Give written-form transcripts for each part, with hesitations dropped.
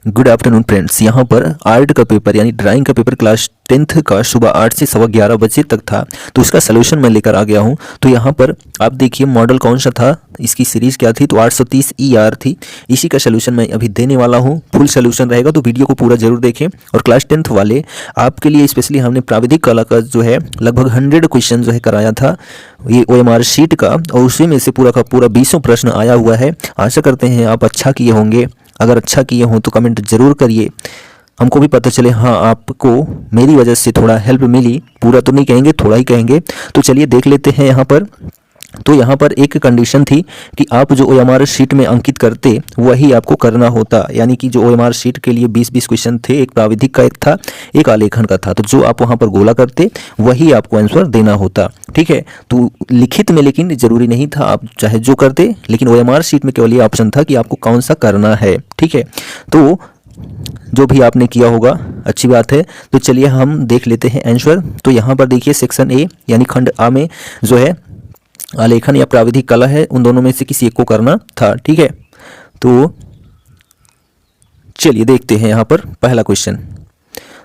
Good afternoon friends. यहाँ पर art का पेपर यानी ड्राइंग का पेपर क्लास 10th का सुबह 8 से सवा 11 बजे तक था, तो इसका सलूशन मैं लेकर आ गया हूँ। तो यहाँ पर आप देखिए मॉडल कौन सा था, इसकी सीरीज़ क्या थी, तो 830 ER थी। इसी का सलूशन मैं अभी देने वाला हूँ। फुल सलूशन रहेगा तो वीडियो को पूरा जरूर देखें। और क्लास 10th वाले आपके लिए स्पेशली हमने प्राविधिक कला का जो है लगभग 100 क्वेश्चन जो है कराया था ये OMR शीट का, और उसी में से पूरा का पूरा 20 प्रश्न आया हुआ है। आशा करते हैं आप अच्छा किए होंगे। अगर अच्छा किए हों तो कमेंट ज़रूर करिए, हमको भी पता चले हाँ आपको मेरी वजह से थोड़ा हेल्प मिली। पूरा तो नहीं कहेंगे, थोड़ा ही कहेंगे। तो चलिए देख लेते हैं यहाँ पर। तो यहाँ पर एक कंडीशन थी कि आप जो OMR शीट में अंकित करते वही आपको करना होता, यानी कि जो OMR शीट के लिए 20-20 क्वेश्चन थे, एक प्राविधिक का एक था, एक आलेखन का था। तो जो आप वहाँ पर गोला करते वही आपको आंसर देना होता, ठीक है। तो लिखित में लेकिन ज़रूरी नहीं था, आप चाहे जो करते, लेकिन OMR शीट में केवल ये ऑप्शन था कि आपको कौन सा करना है, ठीक है। तो जो भी आपने किया होगा अच्छी बात है। तो चलिए हम देख लेते हैं आंसर। तो यहाँ पर देखिए सेक्शन ए यानी खंड आ में जो है आलेखन या प्राविधिक कला है, उन दोनों में से किसी एक को करना था, ठीक है। तो चलिए देखते हैं यहाँ पर पहला क्वेश्चन।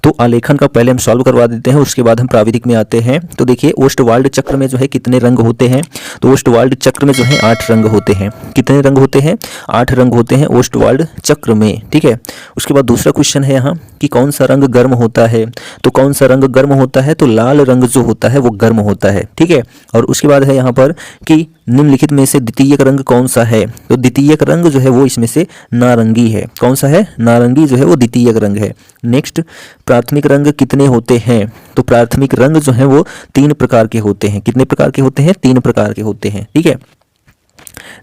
तो आलेखन का पहले हम सॉल्व करवा देते हैं, उसके बाद हम प्राविधिक में आते हैं। तो देखिए ओस्टवाल्ड चक्र में जो है कितने रंग होते हैं, तो ओस्टवाल्ड चक्र में जो है 8 रंग होते हैं। कितने रंग होते हैं? 8 रंग होते हैं ओस्टवाल्ड चक्र में, ठीक है। उसके बाद दूसरा क्वेश्चन है यहाँ कि कौन सा रंग गर्म होता है, तो कौन सा रंग गर्म होता है, तो लाल रंग जो होता है वो गर्म होता है, ठीक है। और उसके बाद है यहाँ पर कि निम्नलिखित में से द्वितीयक रंग कौन सा है, तो द्वितीयक रंग जो है वो इसमें से नारंगी है। कौन सा है? नारंगी जो है वो द्वितीयक रंग है। नेक्स्ट, प्राथमिक रंग कितने होते हैं, तो प्राथमिक रंग जो है वो 3 प्रकार के होते हैं। कितने प्रकार के होते हैं? 3 प्रकार के होते हैं, ठीक है।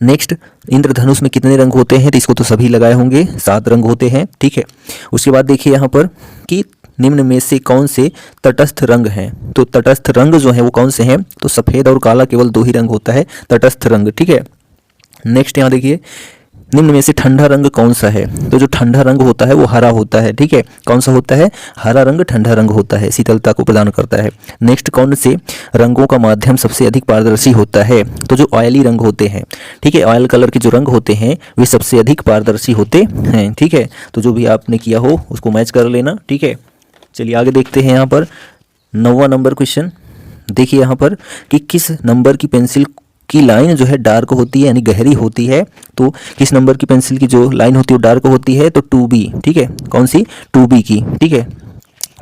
नेक्स्ट, इंद्रधनुष में कितने रंग होते हैं, तो इसको तो सभी लगाए होंगे, 7 रंग होते हैं, ठीक है। उसके बाद देखिए यहाँ पर कि निम्न में से कौन से तटस्थ रंग हैं, तो तटस्थ रंग जो है वो कौन से हैं, तो सफ़ेद और काला केवल 2 ही रंग होता है तटस्थ रंग, ठीक है। नेक्स्ट यहाँ देखिए निम्न में से ठंडा रंग कौन सा है, तो जो ठंडा रंग होता है वो हरा होता है, ठीक है। कौन सा होता है? हरा रंग ठंडा रंग होता है, शीतलता को प्रदान करता है। नेक्स्ट, कौन से रंगों का माध्यम सबसे अधिक पारदर्शी होता है, तो जो ऑयली रंग होते हैं, ठीक है। ऑयल कलर के जो रंग होते हैं वे सबसे अधिक पारदर्शी होते हैं, ठीक है। तो जो भी आपने किया हो उसको मैच कर लेना, ठीक है। चलिए आगे देखते हैं यहाँ पर 9वां नंबर क्वेश्चन। देखिए यहाँ पर कि किस नंबर की पेंसिल की लाइन जो है डार्क होती है यानी गहरी होती है, तो किस नंबर की पेंसिल की जो लाइन होती है वो डार्क होती है, तो 2B, ठीक है। कौन सी? 2B की, ठीक है।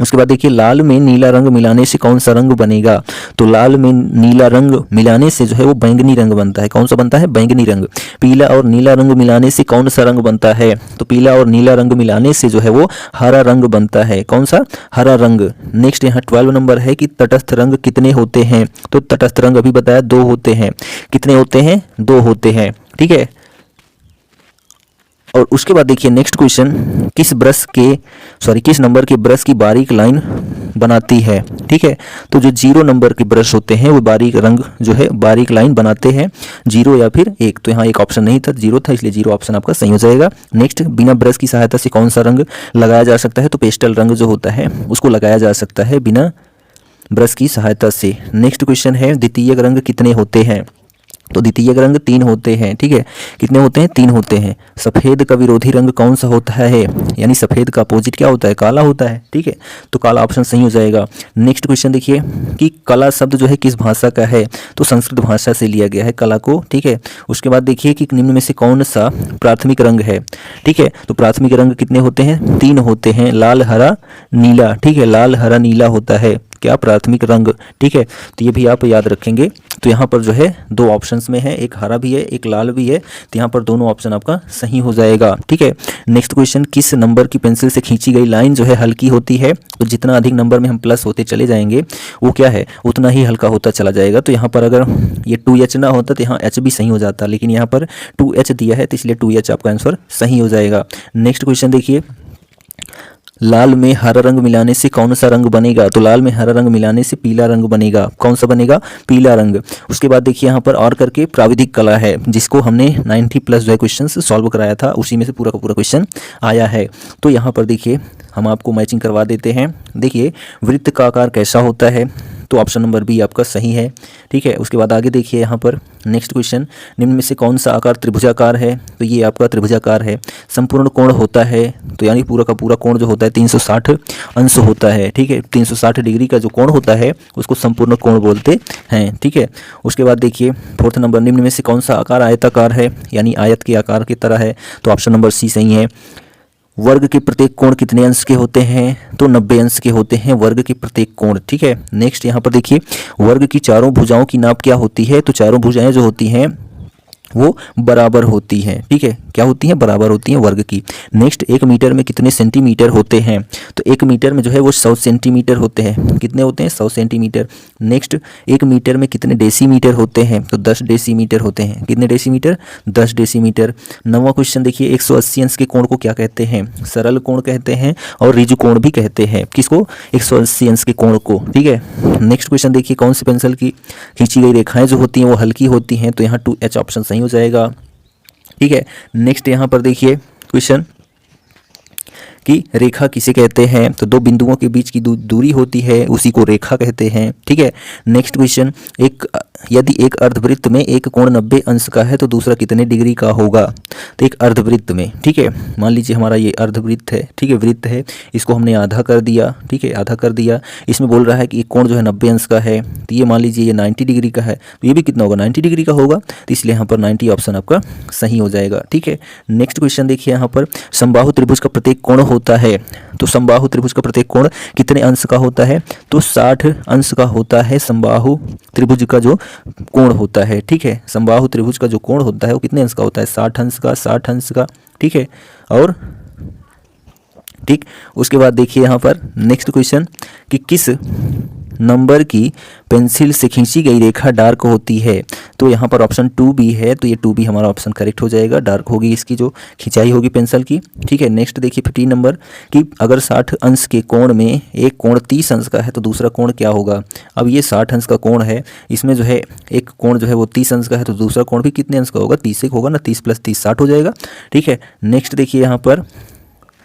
उसके बाद देखिए लाल में नीला रंग मिलाने से कौन सा रंग बनेगा, तो लाल में नीला रंग मिलाने से जो है वो बैंगनी रंग बनता है। कौन सा बनता है? बैंगनी रंग। पीला और नीला रंग मिलाने से कौन सा रंग बनता है, तो पीला और नीला रंग मिलाने से जो है वो हरा रंग बनता है। कौन सा? हरा रंग। नेक्स्ट यहाँ 12 नंबर है कि तटस्थ रंग कितने होते हैं, तो तटस्थ रंग अभी बताया 2 होते हैं। कितने होते हैं? 2 होते हैं, ठीक है। और उसके बाद देखिए नेक्स्ट क्वेश्चन, किस नंबर के ब्रश की बारीक लाइन बनाती है, ठीक है। तो जो 0 नंबर के ब्रश होते हैं वो बारीक रंग जो है बारीक लाइन बनाते हैं, 0 या फिर 1। तो यहाँ एक ऑप्शन नहीं था, 0 था, इसलिए 0 ऑप्शन आपका सही हो जाएगा। नेक्स्ट, बिना ब्रश की सहायता से कौन सा रंग लगाया जा सकता है, तो पेस्टल रंग जो होता है उसको लगाया जा सकता है बिना ब्रश की सहायता से। नेक्स्ट क्वेश्चन है द्वितीयक रंग कितने होते हैं, तो द्वितीयक रंग 3 होते हैं, ठीक है। कितने होते हैं? 3 होते हैं। सफ़ेद का विरोधी रंग कौन सा होता है, यानी सफ़ेद का अपोजिट क्या होता है? काला होता है, ठीक है। तो काला ऑप्शन सही हो जाएगा। नेक्स्ट क्वेश्चन देखिए कि कला शब्द जो है किस भाषा का है, तो संस्कृत भाषा से लिया गया है कला को, ठीक है। उसके बाद देखिए कि निम्न में से कौन सा प्राथमिक रंग है, ठीक है। तो प्राथमिक रंग कितने होते हैं? 3 होते हैं, लाल हरा नीला, ठीक है। लाल हरा नीला होता है क्या? प्राथमिक रंग, ठीक है। तो ये भी आप याद रखेंगे। तो यहाँ पर जो है 2 ऑप्शंस में है, एक हरा भी है एक लाल भी है, तो यहाँ पर दोनों ऑप्शन आपका सही हो जाएगा, ठीक है। नेक्स्ट क्वेश्चन, किस नंबर की पेंसिल से खींची गई लाइन जो है हल्की होती है, तो जितना अधिक नंबर में हम प्लस होते चले जाएंगे वो क्या है उतना ही हल्का होता चला जाएगा। तो यहाँ पर अगर ये 2H ना होता तो यहाँ H भी सही हो जाता, लेकिन यहाँ पर 2H दिया है तो इसलिए 2H आपका आंसर सही हो जाएगा। नेक्स्ट क्वेश्चन देखिए, लाल में हरा रंग मिलाने से कौन सा रंग बनेगा, तो लाल में हरा रंग मिलाने से पीला रंग बनेगा। कौन सा बनेगा? पीला रंग। उसके बाद देखिए यहाँ पर और करके प्राविधिक कला है, जिसको हमने 90+ जो है क्वेश्चन सॉल्व कराया था, उसी में से पूरा का पूरा क्वेश्चन आया है। तो यहाँ पर देखिए हम आपको मैचिंग करवा देते हैं। देखिए वृत्त का आकार कैसा होता है, तो ऑप्शन नंबर बी आपका सही है। ठीक है, उसके बाद आगे देखिए यहाँ पर नेक्स्ट क्वेश्चन, निम्न में से कौन सा आकार त्रिभुजाकार है? तो ये आपका त्रिभुजाकार है। संपूर्ण कोण होता है, तो यानी पूरा का पूरा कोण जो होता है 360 अंश होता है। ठीक है, 360 डिग्री का जो कोण होता है उसको संपूर्ण कोण बोलते हैं। ठीक है, उसके बाद देखिए फोर्थ नंबर, निम्न में से कौन सा आकार आयताकार है, यानी आयत के आकार की तरह है? तो ऑप्शन नंबर सी सही है। वर्ग के प्रत्येक कोण कितने अंश के होते हैं? तो 90 अंश के होते हैं वर्ग के प्रत्येक कोण। ठीक है, नेक्स्ट यहाँ पर देखिए, वर्ग की चारों भुजाओं की नाप क्या होती है? तो चारों भुजाएं जो होती हैं वो बराबर होती हैं। ठीक है, क्या होती हैं? बराबर होती हैं वर्ग की। नेक्स्ट, 1 मीटर में कितने सेंटीमीटर होते हैं? तो 1 मीटर में जो है वो 100 सेंटीमीटर होते हैं। कितने होते हैं? 100 सेंटीमीटर। नेक्स्ट, 1 मीटर में कितने डेसीमीटर होते हैं? तो 10 डेसीमीटर होते हैं। कितने डेसीमीटर? 10 डेसीमीटर। 9वां क्वेश्चन देखिए, 180 अंश के कोण को क्या कहते हैं? सरल कोण कहते हैं और ऋजु कोण भी कहते हैं। किसको? 180 अंश के कोण को। ठीक है, नेक्स्ट क्वेश्चन देखिए, कौन सी पेंसिल की खींची गई रेखाएं जो होती हैं वो हल्की होती हैं? तो यहाँ 2H ऑप्शन सही हो जाएगा। ठीक है, नेक्स्ट यहाँ पर देखिए क्वेश्चन कि रेखा किसे कहते हैं? तो दो बिंदुओं के बीच की दूरी होती है उसी को रेखा कहते हैं। ठीक है, नेक्स्ट क्वेश्चन, यदि एक अर्धवृत्त में एक कोण 90 अंश का है तो दूसरा कितने डिग्री का होगा? तो एक अर्धवृत्त में, ठीक है, मान लीजिए हमारा ये अर्धवृत्त है, ठीक है, वृत्त है, इसको हमने आधा कर दिया। ठीक है, आधा कर दिया। इसमें बोल रहा है कि एक कोण जो है 90 अंश का है, तो ये मान लीजिए ये 90 डिग्री का है, तो ये भी कितना होगा? 90 डिग्री का होगा। तो इसलिए यहाँ पर 90 ऑप्शन आपका सही हो जाएगा। ठीक है, नेक्स्ट क्वेश्चन देखिए यहाँ पर, समबाहु त्रिभुज का प्रत्येक कोण होता है, तो समबाहु त्रिभुज का प्रत्येक कोण कितने अंश का होता है? तो 60 अंश का होता है समबाहु त्रिभुज का जो कोण होता है। ठीक है, समबाहु त्रिभुज का जो कोण होता है वो कितने अंश का होता है? 60 अंश का, 60 अंश का। ठीक है, और ठीक, उसके बाद देखिए यहाँ पर नेक्स्ट क्वेश्चन कि किस नंबर की पेंसिल से खींची गई रेखा डार्क होती है? तो यहाँ पर ऑप्शन 2B है, तो ये 2B हमारा ऑप्शन करेक्ट हो जाएगा। डार्क होगी इसकी जो खिंचाई होगी पेंसिल की। ठीक है, नेक्स्ट देखिए 15 नंबर कि अगर 60 अंश के कोण में एक कोण 30 अंश का है तो दूसरा कोण क्या होगा? अब ये 60 अंश का कोण है, इसमें जो है एक कोण जो है वो 30 अंश का है, तो दूसरा कोण भी कितने अंश का होगा? 30 से होगा ना, 30 + 30 60 हो जाएगा। ठीक है, नेक्स्ट देखिए यहाँ पर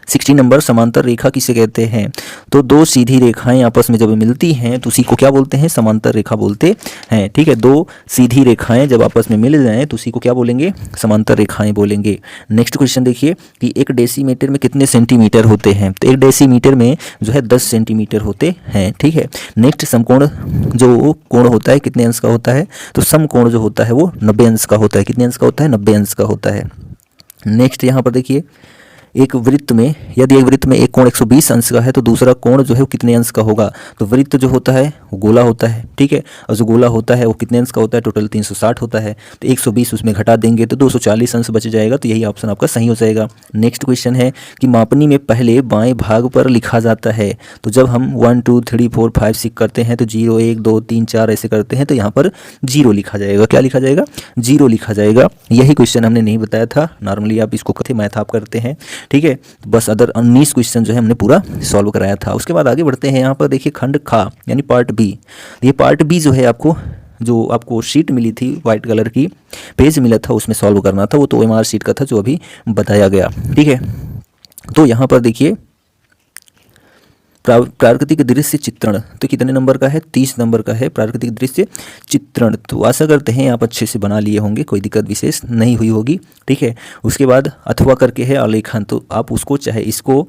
16 नंबर, समांतर रेखा किसे कहते हैं? तो दो सीधी रेखाएं आपस में जब मिलती हैं तो उसी को क्या बोलते हैं? समांतर रेखा बोलते हैं। ठीक है, दो सीधी रेखाएं जब आपस में मिल जाएं तो उसी को क्या बोलेंगे? समांतर रेखाएं बोलेंगे। नेक्स्ट क्वेश्चन देखिए कि 1 डेसीमीटर में कितने सेंटीमीटर होते हैं? तो 1 डेसीमीटर में जो है 10 सेंटीमीटर होते हैं। ठीक है, नेक्स्ट समकोण जो कोण होता है कितने अंश का होता है? तो समकोण जो होता है वो 90 अंश का होता है। कितने अंश का होता है? 90 अंश का होता है। नेक्स्ट यहाँ पर देखिए, एक वृत्त में यदि एक वृत्त में एक कोण 120 अंश का है तो दूसरा कोण जो है वो कितने अंश का होगा? तो वृत्त जो होता है वो गोला होता है। ठीक है, और जो गोला होता है वो कितने अंश का होता है? टोटल 360 होता है, तो 120 उसमें घटा देंगे तो 240 अंश बच जाएगा। तो यही ऑप्शन आपका सही हो जाएगा। नेक्स्ट क्वेश्चन है कि मापनी में पहले बाएं भाग पर लिखा जाता है, तो जब हम 1 2 3 4 5 6 करते हैं तो 0 1 2 3 4 ऐसे करते हैं तो यहाँ पर 0 लिखा जाएगा। क्या लिखा जाएगा? 0 लिखा जाएगा। यही क्वेश्चन हमने नहीं बताया था, नॉर्मली आप इसको कथे मैथ आप करते हैं। ठीक है, बस अदर 19 क्वेश्चन जो है हमने पूरा सॉल्व कराया था। उसके बाद आगे बढ़ते हैं। यहाँ पर देखिए खंड खा यानी पार्ट बी। ये पार्ट बी जो है आपको शीट मिली थी वाइट कलर की, पेज मिला था, उसमें सॉल्व करना था। वो तो OMR शीट का था जो अभी बताया गया। ठीक है, तो यहाँ पर देखिए प्राकृतिक दृश्य चित्रण तो कितने नंबर का है? 30 नंबर का है प्राकृतिक दृश्य चित्रण। तो आशा करते हैं आप अच्छे से बना लिए होंगे, कोई दिक्कत विशेष नहीं हुई होगी। ठीक है, उसके बाद अथवा करके है आलेखन, तो आप उसको चाहे इसको,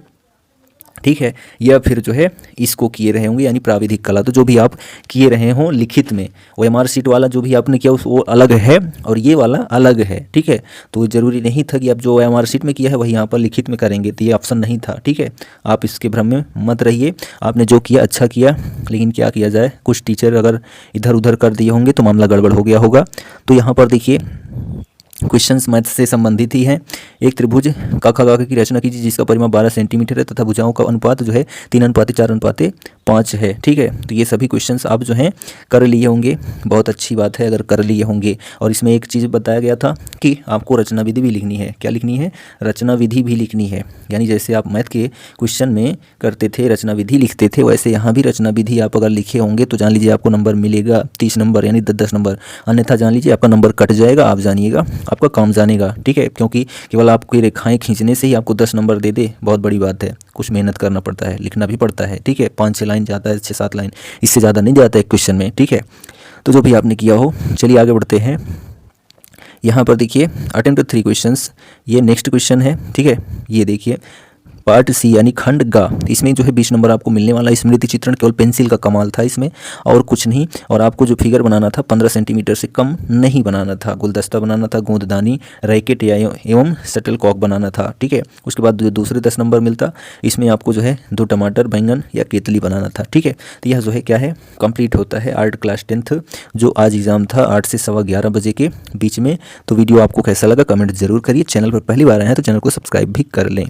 ठीक है, या फिर जो है इसको किए रहे होंगे यानी प्राविधिक कला। तो जो भी आप किए रहे हों लिखित में, OMR शीट वाला जो भी आपने किया वो अलग है और ये वाला अलग है। ठीक है, तो ज़रूरी नहीं था कि आप जो OMR शीट में किया है वही यहाँ पर लिखित में करेंगे, तो ये ऑप्शन नहीं था। ठीक है, आप इसके भ्रम में मत रहिए। आपने जो किया अच्छा किया, लेकिन क्या किया जाए, कुछ टीचर अगर इधर उधर कर दिए होंगे तो मामला गड़बड़ हो गया होगा। तो यहाँ पर देखिए क्वेश्चंस मैथ से संबंधित ही हैं। एक त्रिभुज काका की रचना कीजिए जिसका परिमाप 12 सेंटीमीटर है तथा भुजाओं का अनुपात जो है 3:4:5 है। ठीक है, तो ये सभी क्वेश्चंस आप जो हैं कर लिए होंगे, बहुत अच्छी बात है अगर कर लिए होंगे। और इसमें एक चीज़ बताया गया था कि आपको रचना विधि भी लिखनी है। क्या लिखनी है? रचना विधि भी लिखनी है। यानी जैसे आप मैथ के क्वेश्चन में करते थे रचना विधि लिखते थे, वैसे यहाँ भी रचना विधि आप अगर लिखे होंगे तो जान लीजिए आपको नंबर मिलेगा 30 नंबर यानी 10 नंबर। अन्यथा जान लीजिए आपका नंबर कट जाएगा, आप जानिएगा। आपका काम जानेगा, ठीक है। क्योंकि केवल आपको रेखाएं खींचने से ही आपको 10 नंबर दे दे बहुत बड़ी बात है, कुछ मेहनत करना पड़ता है, लिखना भी पड़ता है, ठीक है। 5-6 लाइन जाता है, 6-7 लाइन, इससे ज़्यादा नहीं जाता एक क्वेश्चन में, ठीक है। तो जो भी आपने किया हो, चलिए आगे बढ़ते हैं। यहाँ पर देखिए अटेम्प्ट 3 क्वेश्चंस, ये नेक्स्ट क्वेश्चन है, ठीक है। ये देखिए पार्ट सी यानी खंड गा, इसमें जो है 20 नंबर आपको मिलने वाला। स्मृति चित्रण केवल पेंसिल का कमाल था इसमें, और कुछ नहीं। और आपको जो फिगर बनाना था 15 सेंटीमीटर से कम नहीं बनाना था, गुलदस्ता बनाना था, गोंददानी, रैकेट या एवं शटल कॉक बनाना था, ठीक है। उसके बाद जो दूसरे 10 नंबर मिलता, इसमें आपको जो है 2 टमाटर, बैंगन या केतली बनाना था, ठीक है। तो यह जो है क्या है, कंप्लीट होता है आर्ट क्लास 10th, जो आज एग्जाम था 8 से 11:15 बजे के बीच में। तो वीडियो आपको कैसा लगा कमेंट जरूर करिए। चैनल पर पहली बार आए हैं तो चैनल को सब्सक्राइब भी कर लें।